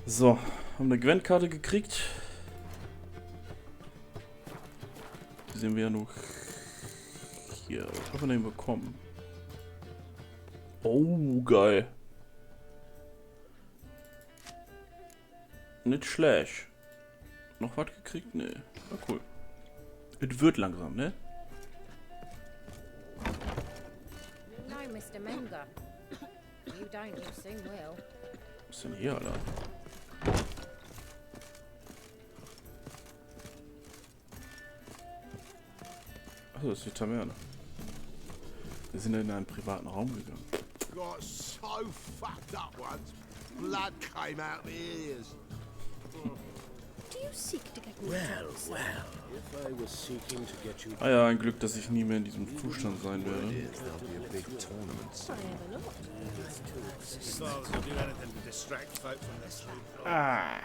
So, haben eine Gwen-Karte gekriegt. Die sehen wir ja nur hier. Was haben wir denn bekommen? Oh, geil. Nicht schlecht. Noch was gekriegt? Nee. War cool. Es wird langsam, ne? No, Mr. Menger. You don't, you soon will. Was ist denn hier, Alter? Achso, das ist die Taverne. Wir sind in einen privaten Raum gegangen. Got so fucked up once. Blood came out my ears. Do you seek to get me Well, well, if I was seeking to get you Ah ja, ein Glück, dass ich nie mehr in diesem Zustand sein werde. there'll be a big tournament soon. I ever not. Clothes will do anything to distract folk from their sleep. Ah.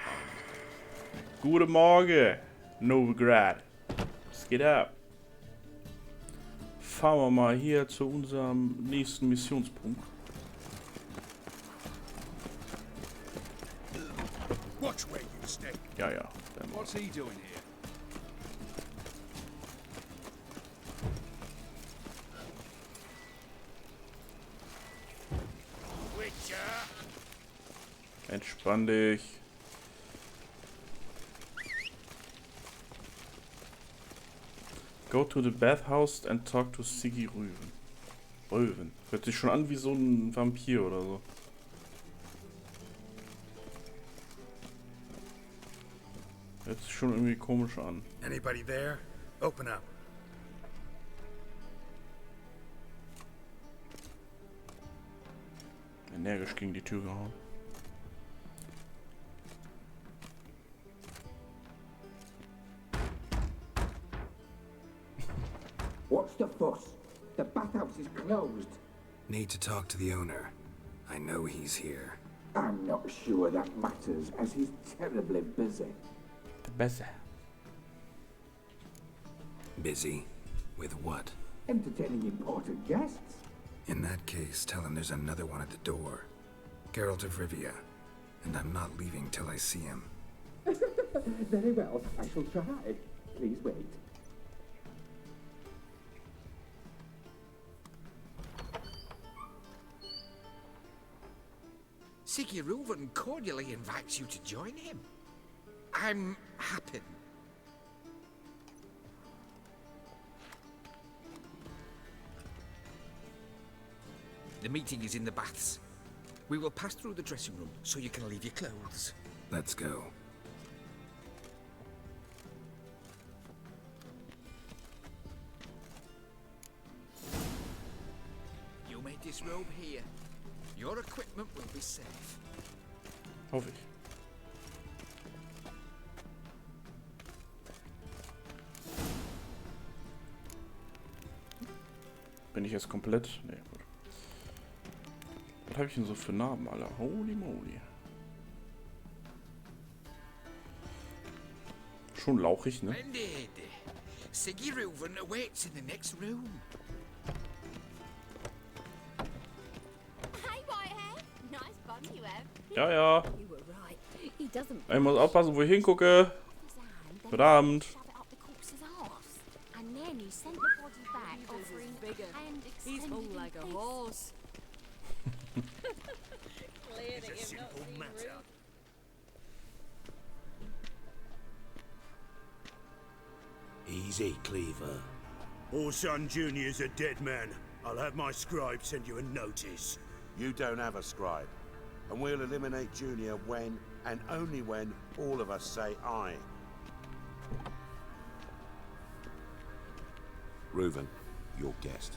Guten Morgen, Novigrad. Was geht ab? Fahren wir mal hier zu unserem nächsten Missionspunkt. Watch where you stay. Ja, ja. What's he doing here? Witcher! Entspann dich. Go to the bathhouse and talk to Siggy Rüven. Röven. Hört sich schon an wie so ein Vampir oder so. Hört sich schon irgendwie komisch an. Anybody there? Open up. Energisch gegen die Tür gehauen. What's the fuss? The bathhouse is closed. Need to talk to the owner. I know he's here. I'm not sure that matters, as he's terribly busy. Besser. Busy? With what? Entertaining important guests. In that case, tell him there's another one at the door. Geralt of Rivia. And I'm not leaving till I see him. Very well, I shall try. Please wait. Siggy Reuven cordially invites you to join him. I'm happy. The meeting is in the baths. We will pass through the dressing room so you can leave your clothes. Let's go. You may disrobe here. Your equipment will be safe. Hoffe ich. Bin ich jetzt komplett? Nee, gut. Was habe ich denn so für Narben, Alter? Holy moly. Schon lauchig, ne? Splendid. Siggy Reuven awaits in the next room. Hey, Whitehead. Nice bun you have. Ja, ja. You were right. He doesn't. Ich muss aufpassen, wo ich hingucke. Verdammt. Shove it up the corpse's arse. And then he sent the body back, offering bigger. and He's extended hung like a in horse. Clear It's a that you've not simple seen matter. Easy, Cleaver. Orson Jr.'s a dead man. I'll have my scribe send you a notice. You don't have a scribe. And we'll eliminate Junior when, and only when, all of us say aye. Reuven, your guest.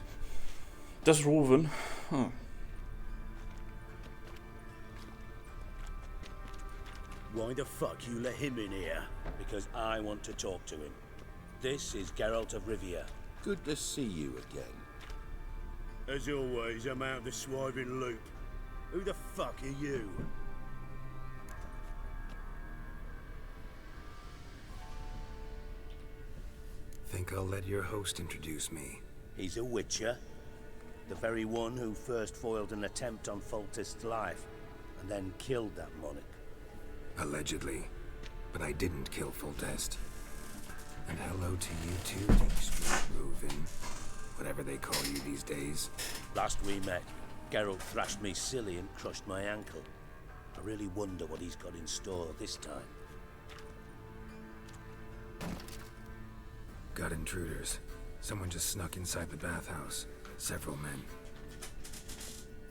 Das ist Reuven. Huh. Why the fuck you let him in here? Because I want to talk to him. This is Geralt of Rivia. Good to see you again. As always, I'm out of the swiving loop. Who the fuck are you? Think I'll let your host introduce me. He's a witcher. The very one who first foiled an attempt on Foltest's life, and then killed that monarch. Allegedly. But I didn't kill Foltest. And hello to you too, Dijkstra, Reuven. Whatever they call you these days. Last we met, Geralt thrashed me silly and crushed my ankle. I really wonder what he's got in store this time. Got intruders. Someone just snuck inside the bathhouse. Several men.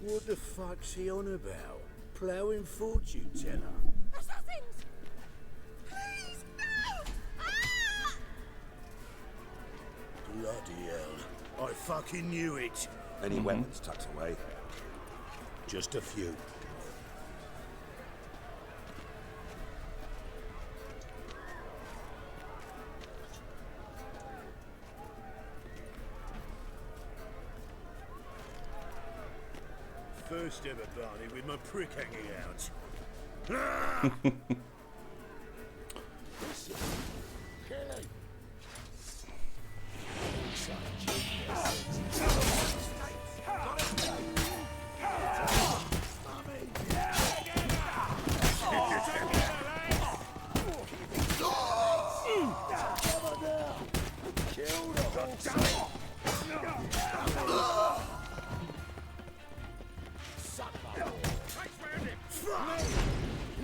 What the fuck's he on about? Ploughing fortune teller? Assassins! Please, no! Ah! Bloody hell. I fucking knew it. Any weapons tucked away? Just a few. First ever Barney with my prick hanging out. Ah!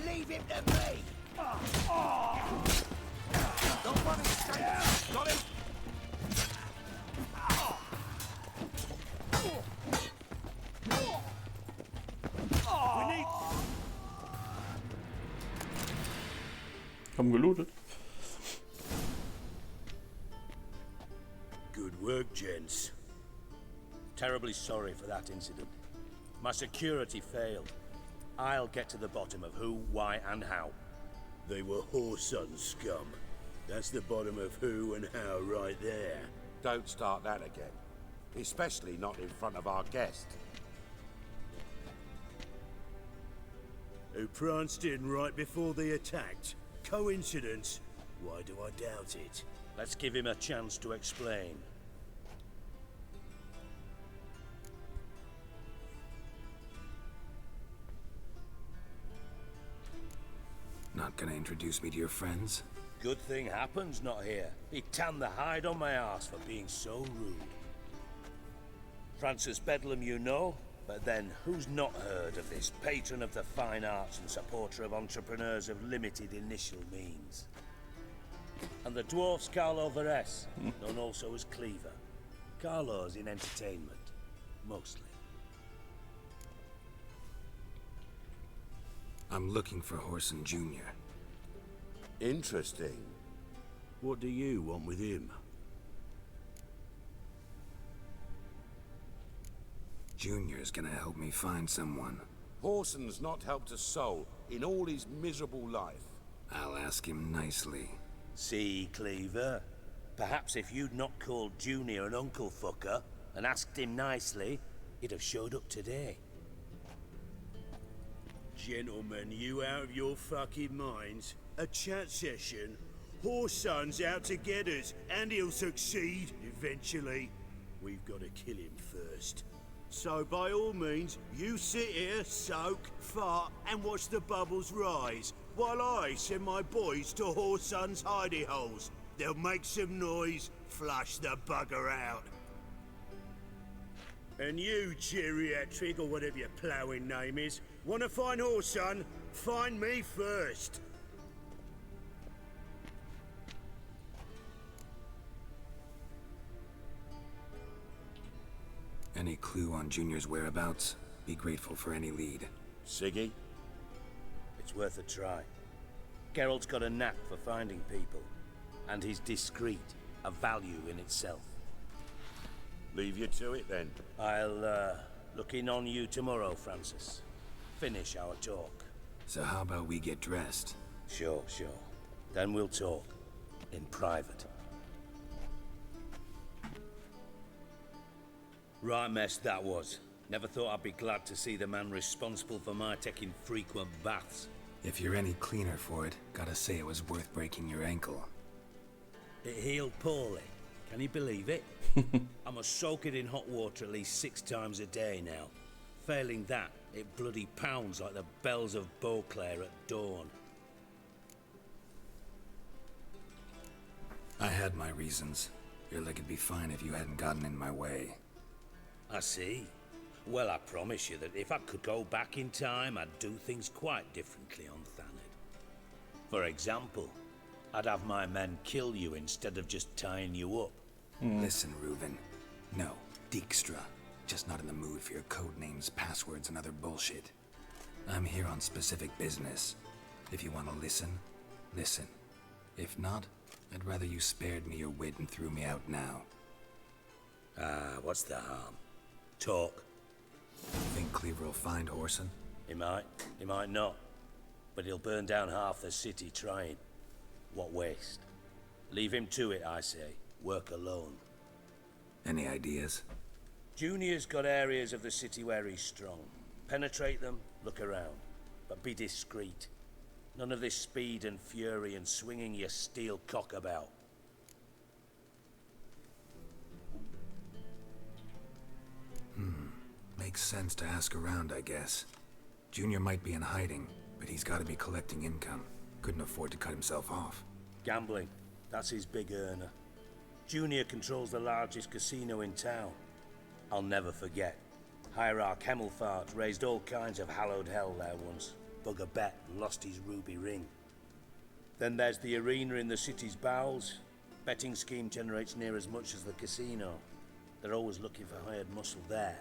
Leave him to me! Don't want to escape! Got him! We need... Haben gelootet. Good work, gents. Terribly sorry for that incident. My security failed. I'll get to the bottom of who, why, and how. They were whoreson scum. That's the bottom of who and how right there. Don't start that again. Especially not in front of our guest. Who pranced in right before they attacked. Coincidence? Why do I doubt it? Let's give him a chance to explain. Not gonna introduce me to your friends? Good thing Happen's not here. He tanned the hide on my ass for being so rude. Francis Bedlam you know, but then who's not heard of this patron of the fine arts and supporter of entrepreneurs of limited initial means? And the dwarf's Carlo Veres, known also as Cleaver. Carlo's in entertainment, mostly. I'm looking for Whoreson Jr. Interesting. What do you want with him? Junior's gonna help me find someone. Whoreson's not helped a soul in all his miserable life. I'll ask him nicely. See, Cleaver? Perhaps if you'd not called Junior an uncle fucker and asked him nicely, he'd have showed up today. Gentlemen, you out of your fucking minds? A chat session? Whoreson's out to get us, and he'll succeed, eventually. We've got to kill him first. So by all means, you sit here, soak, fart, and watch the bubbles rise, while I send my boys to Whoreson's hidey holes. They'll make some noise, flush the bugger out. And you, geriatric, or whatever your ploughing name is, want to find Whoreson? Find me first. Any clue on Junior's whereabouts? Be grateful for any lead. Siggy? It's worth a try. Geralt's got a knack for finding people, and he's discreet, a value in itself. Leave you to it then. I'll, look in on you tomorrow, Francis. Finish our talk. So how about we get dressed? Sure. Then we'll talk. In private. Right mess that was. Never thought I'd be glad to see the man responsible for my taking frequent baths. If you're any cleaner for it, gotta say it was worth breaking your ankle. It healed poorly. Can you believe it? I must soak it in hot water at least 6 times a day now. Failing that, it bloody pounds like the bells of Beauclair at dawn. I had my reasons. Your leg would be fine if you hadn't gotten in my way. I see. Well, I promise you that if I could go back in time, I'd do things quite differently on Thanedd. For example, I'd have my men kill you instead of just tying you up. Listen, Reuven. No, Dijkstra. Just not in the mood for your code names, passwords, and other bullshit. I'm here on specific business. If you want to listen, listen. If not, I'd rather you spared me your wit and threw me out now. What's the harm? Talk. Think Cleaver will find Whoreson? He might not. But he'll burn down half the city trying. What waste? Leave him to it, I say. Work alone. Any ideas? Junior's got areas of the city where he's strong. Penetrate them, look around. But be discreet. None of this speed and fury and swinging your steel cock about. Makes sense to ask around, I guess. Junior might be in hiding, but he's got to be collecting income. Couldn't afford to cut himself off. Gambling. That's his big earner. Junior controls the largest casino in town. I'll never forget. Hierarch Hemmelfart raised all kinds of hallowed hell there once. Bugger bet and lost his ruby ring. Then there's the arena in the city's bowels. Betting scheme generates near as much as the casino. They're always looking for hired muscle there.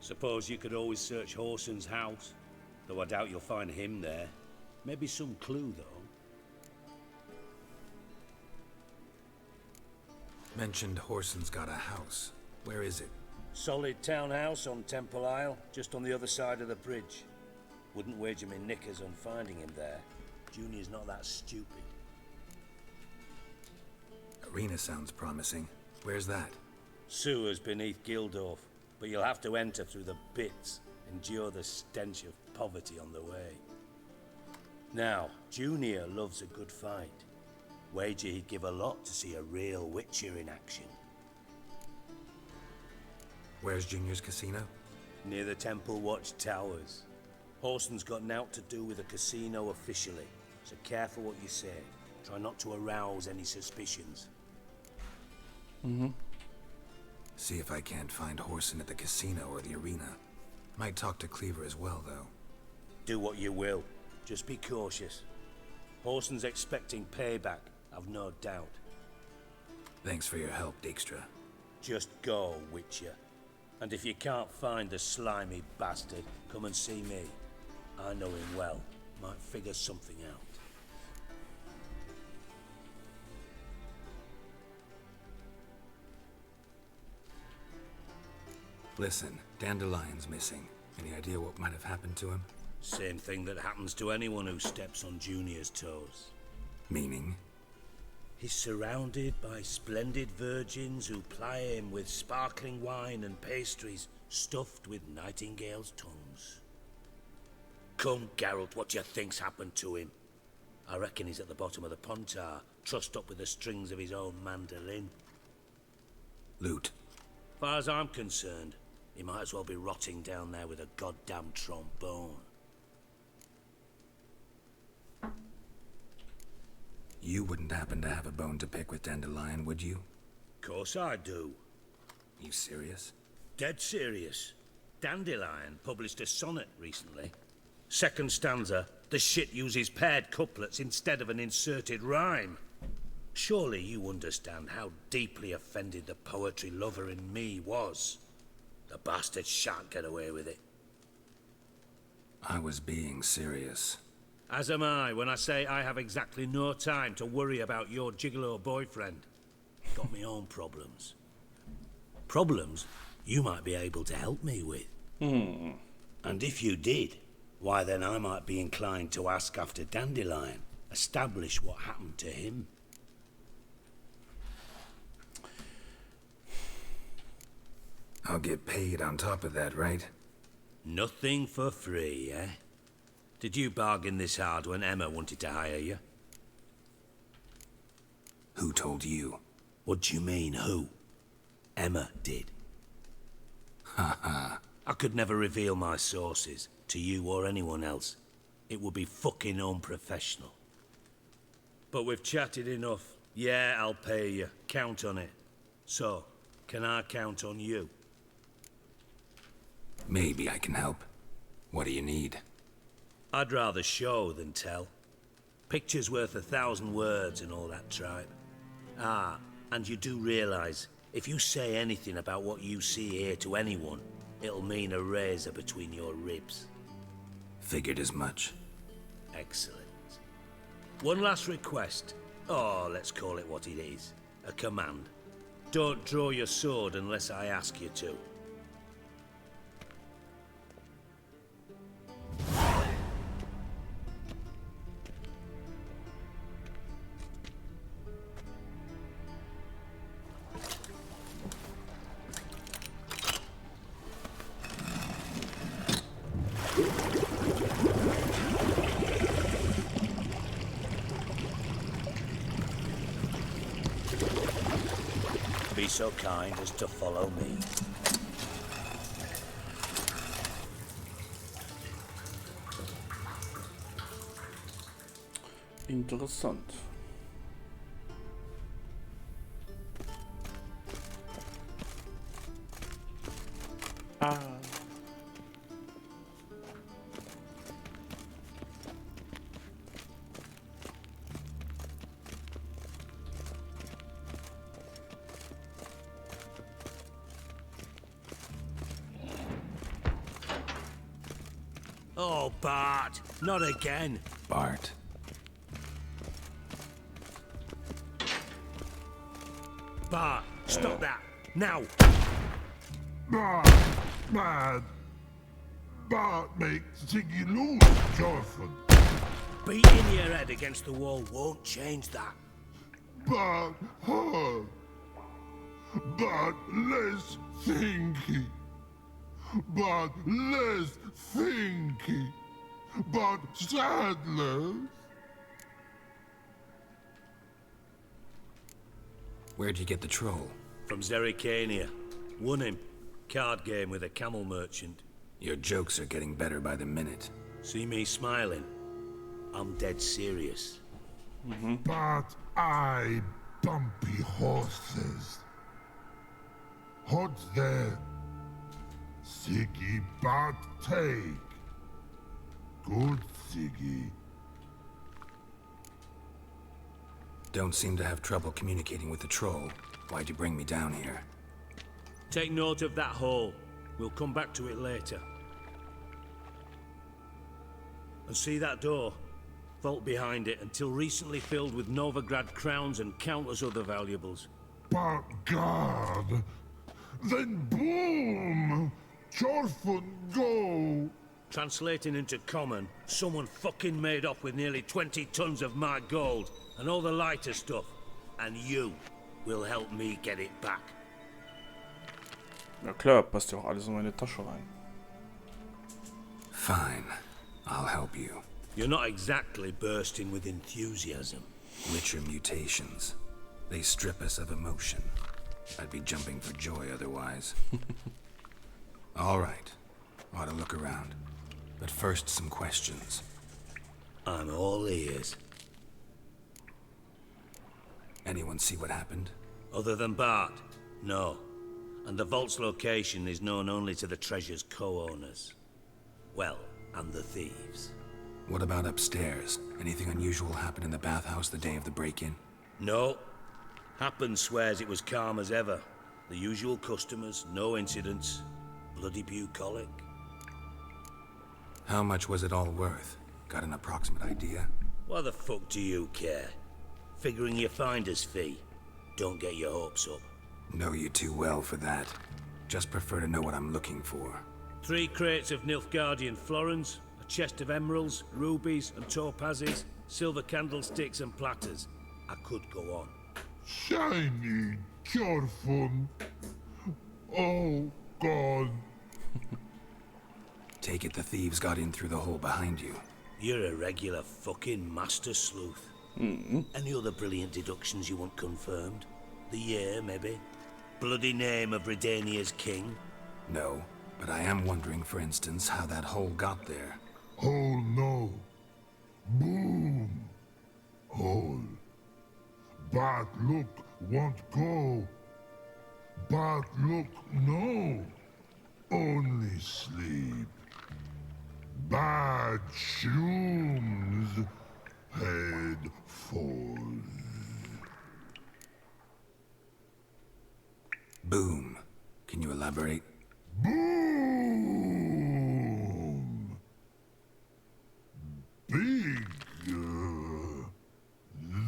Suppose you could always search Whoreson's house. Though I doubt you'll find him there. Maybe some clue, though. Mentioned Whoreson's got a house. Where is it? Solid townhouse on Temple Isle, just on the other side of the bridge. Wouldn't wager me knickers on finding him there. Junior's not that stupid. Arena sounds promising. Where's that? Sewers beneath Gildorf, but you'll have to enter through the pits, endure the stench of poverty on the way. Now, Junior loves a good fight. Wager he'd give a lot to see a real Witcher in action. Where's Junior's casino? Near the Temple Watch Towers. Whoreson's got naught to do with the casino officially, so careful what you say. Try not to arouse any suspicions. See if I can't find Whoreson at the casino or the arena. Might talk to Cleaver as well, though. Do what you will. Just be cautious. Whoreson's expecting payback, I've no doubt. Thanks for your help, Dijkstra. Just go, Witcher. And if you can't find the slimy bastard, come and see me. I know him well. Might figure something out. Listen, Dandelion's missing. Any idea what might have happened to him? Same thing that happens to anyone who steps on Junior's toes. Meaning? He's surrounded by splendid virgins who ply him with sparkling wine and pastries stuffed with nightingales' tongues. Come, Geralt, what do you think's happened to him? I reckon he's at the bottom of the Pontar, trussed up with the strings of his own mandolin. Loot. Far as I'm concerned, he might as well be rotting down there with a goddamn trombone. You wouldn't happen to have a bone to pick with Dandelion, would you? Course I do. You serious? Dead serious. Dandelion published a sonnet recently. Second stanza, the shit uses paired couplets instead of an inserted rhyme. Surely you understand how deeply offended the poetry lover in me was. The bastard shan't get away with it. I was being serious. As am I when I say I have exactly no time to worry about your gigolo boyfriend. Got me own problems. Problems you might be able to help me with. And if you did, why then I might be inclined to ask after Dandelion, establish what happened to him. I'll get paid on top of that, right? Nothing for free, eh? Did you bargain this hard when Emma wanted to hire you? Who told you? What do you mean, who? Emma did. Ha. I could never reveal my sources, to you or anyone else. It would be fucking unprofessional. But we've chatted enough. Yeah, I'll pay you. Count on it. So, can I count on you? Maybe I can help. What do you need? I'd rather show than tell. Picture's worth 1,000 words and all that tripe. Ah, and you do realize, if you say anything about what you see here to anyone, it'll mean a razor between your ribs. Figured as much. Excellent. One last request. Oh, let's call it what it is. A command. Don't draw your sword unless I ask you to. Be so kind as to follow me. Interessant. Ah. Oh, Bart, not again. Bart. Bart, stop that. Now. Bad. Bart makes Ziggy lose, Jonathan. Beating your head against the wall won't change that. Bart hard. Bart less thinky. Bart less thinky. Bart sadler. Where'd you get the troll? From Zerrikania. Won him. Card game with a camel merchant. Your jokes are getting better by the minute. See me smiling? I'm dead serious. But I bumpy horses. What's there? Siggy Bart take. Good Siggy. Don't seem to have trouble communicating with the troll. Why'd you bring me down here? Take note of that hole. We'll come back to it later. And see that door? Vault behind it, until recently filled with Novigrad crowns and countless other valuables. But God. Then boom! Chorfun go! Translating into common, someone fucking made off with nearly 20 tons of my gold and all the lighter stuff. And you will help me get it back. Ja klar, passt ja auch alles in meine Tasche rein. Fine. I'll help you. You're not exactly bursting with enthusiasm. Witcher mutations. They strip us of emotion. I'd be jumping for joy otherwise. All right. Ought to look around. But first, some questions. I'm all ears. Anyone see what happened? Other than Bart? No. And the vault's location is known only to the treasure's co-owners. Well, and the thieves. What about upstairs? Anything unusual happen in the bathhouse the day of the break-in? No. Happen swears it was calm as ever. The usual customers, no incidents. Bloody bucolic. How much was it all worth? Got an approximate idea? Why the fuck do you care? Figuring your finder's fee. Don't get your hopes up. Know you too well for that. Just prefer to know what I'm looking for. 3 crates of Nilfgaardian florins, a chest of emeralds, rubies and topazes, silver candlesticks and platters. I could go on. Shiny Chorfun. Oh, God. Take it the thieves got in through the hole behind you. You're a regular fucking master sleuth. Any other brilliant deductions you want confirmed? The year, maybe? Bloody name of Redania's king? No, but I am wondering, for instance, how that hole got there. Hole no. Boom. Hole. But Bad luck won't go. Bad luck no. Only sleep. Bad shrooms. Head falls. Boom. Can you elaborate? Boom! Big.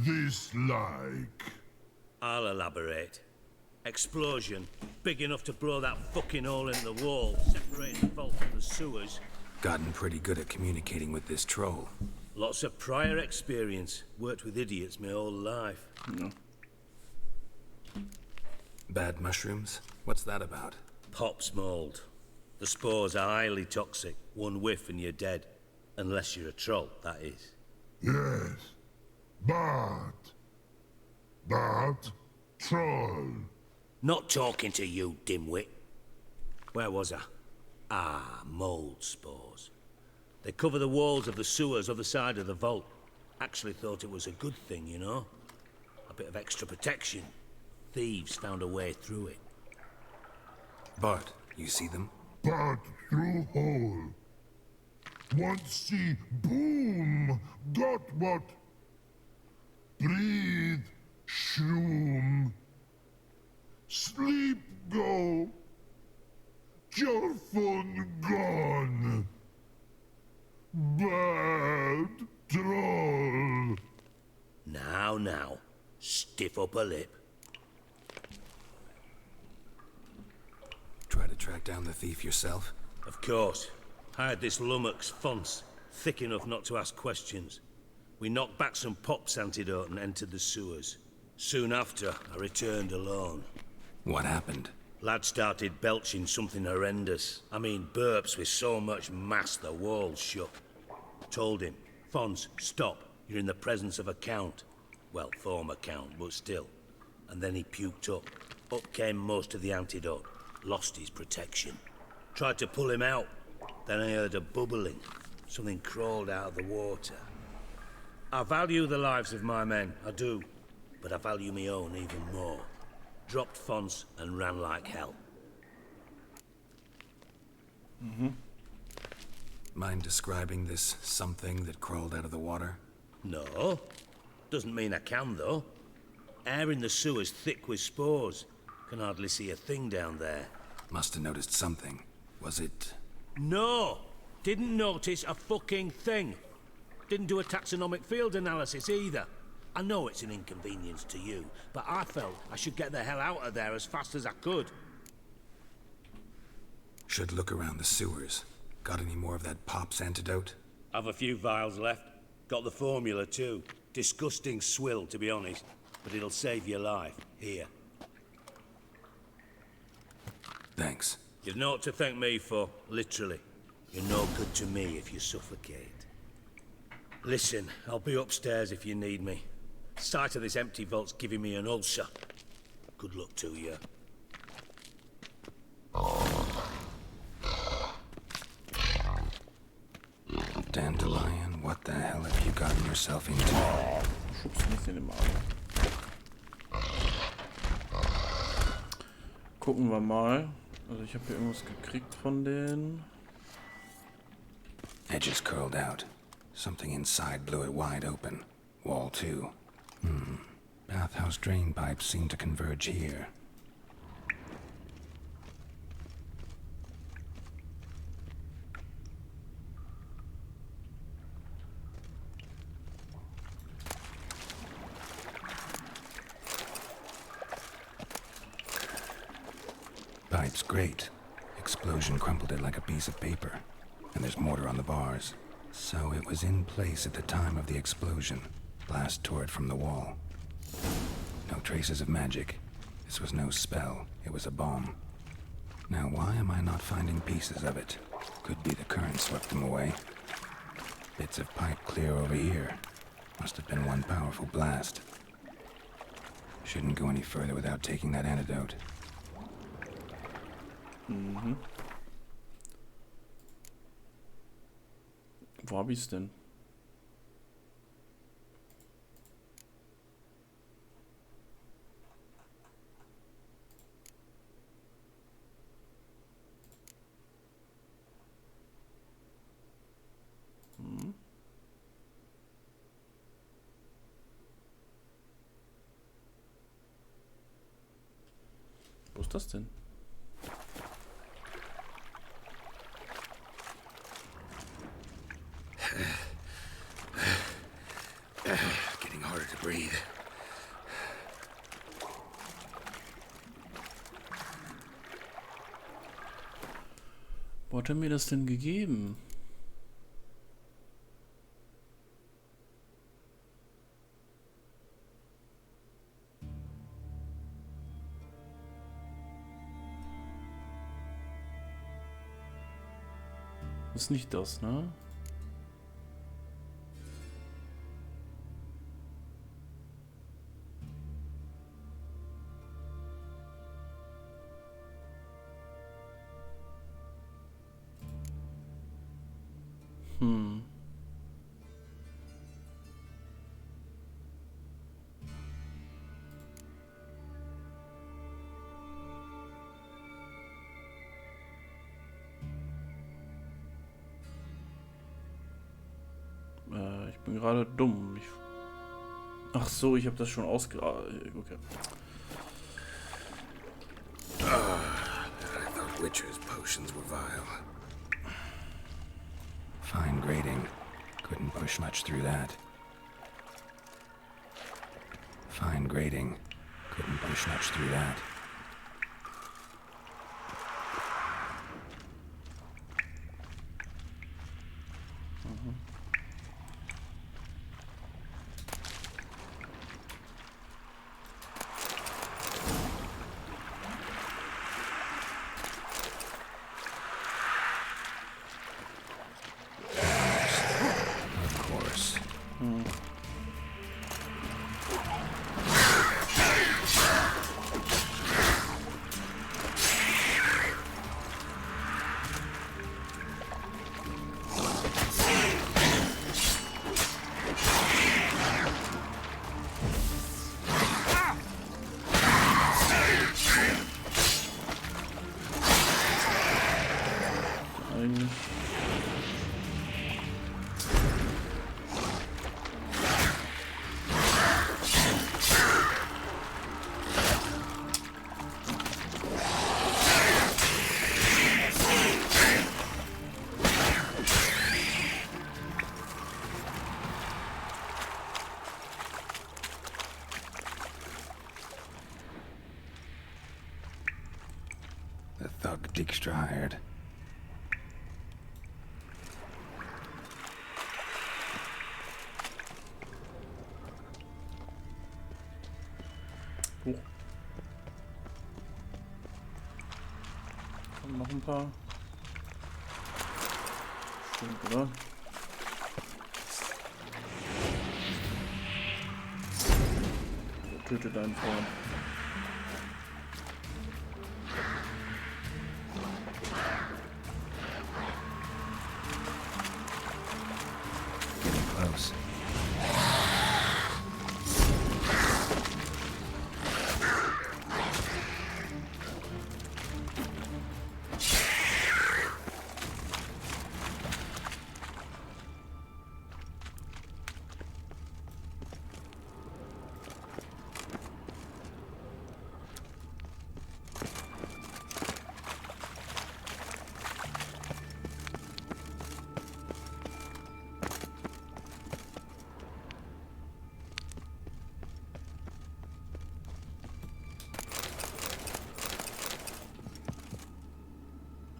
This like. I'll elaborate. Explosion, big enough to blow that fucking hole in the wall, separating the vault from the sewers. Gotten pretty good at communicating with this troll. Lots of prior experience. Worked with idiots my whole life. No. Bad mushrooms? What's that about? Pops mold. The spores are highly toxic. One whiff and you're dead. Unless you're a troll, that is. Yes. Bad. Bad troll. Not talking to you, dimwit. Where was I? Ah, mold spores. They cover the walls of the sewers other side of the vault. Actually thought it was a good thing, you know? A bit of extra protection. Thieves found a way through it. Bart, you see them? Bad through hole. Want see boom. Got what? Breathe. Shroom. Sleep go. Your phone gone. Bad troll. Now. Stiff upper lip. Try to track down the thief yourself? Of course. Hired this lummox, Fons. Thick enough not to ask questions. We knocked back some Pop's antidote and entered the sewers. Soon after, I returned alone. What happened? Lad started belching something horrendous. I mean, burps with so much mass the walls shook. Told him, Fons, stop. You're in the presence of a count. Well, former count, but still. And then he puked up. Up came most of the antidote. Lost his protection. Tried to pull him out. Then I heard a bubbling. Something crawled out of the water. I value the lives of my men, I do. But I value my own even more. Dropped Fons and ran like hell. Mind describing this something that crawled out of the water? No. Doesn't mean I can, though. Air in the sewer's thick with spores. Can hardly see a thing down there. Must have noticed something. Was it... No! Didn't notice a fucking thing. Didn't do a taxonomic field analysis either. I know it's an inconvenience to you, but I felt I should get the hell out of there as fast as I could. Should look around the sewers. Got any more of that Pop's antidote? I've a few vials left. Got the formula too. Disgusting swill, to be honest. But it'll save your life. Here. Thanks. You've naught to thank me for, literally. You're no good to me if you suffocate. Listen, I'll be upstairs if you need me. Sight of this empty vault's giving me an ulcer. Good luck to you. Dandelion, what the hell have you gotten yourself into? Schubst nicht in den Magen. Gucken wir mal. Also ich habe hier irgendwas gekriegt von denen. Edges curled out. Something inside blew it wide open. Wall too. Bathhouse drain pipes seem to converge here. Pipe's great. Explosion crumpled it like a piece of paper. And there's mortar on the bars. So it was in place at the time of the explosion. Blast tore it from the wall. No traces of magic. This was no spell. It was a bomb. Now why am I not finding pieces of it? Could be the current swept them away. Bits of pipe clear over here. Must have been one powerful blast. Shouldn't go any further without taking that antidote. Wo hab ich's denn? ist das denn? Getting harder to breathe. Wo hat er mir das denn gegeben? Ist nicht das, ne? Ich bin gerade dumm. Ach so, ich habe das schon okay. I thought Witcher's potions were vile. Fine grading. Couldn't push much through that. Fine grading. Couldn't push much through that. Of course. Eigentlich. The thug Dijkstra hired. Hoch. Kommen noch ein paar. Stimmt, oder? Töte deinen Freund. Close.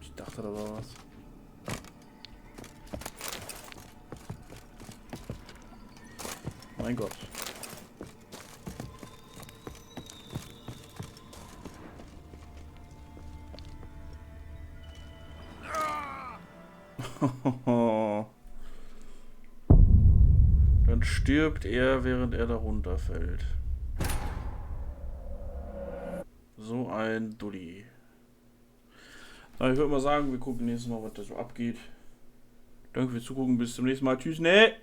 Ich dachte, da war was. Mein Gott. Dann stirbt er, während er da runterfällt. So ein Dulli. Na, ich würde mal sagen, wir gucken nächstes Mal, was da so abgeht. Danke fürs Zugucken, bis zum nächsten Mal. Tschüss, ne?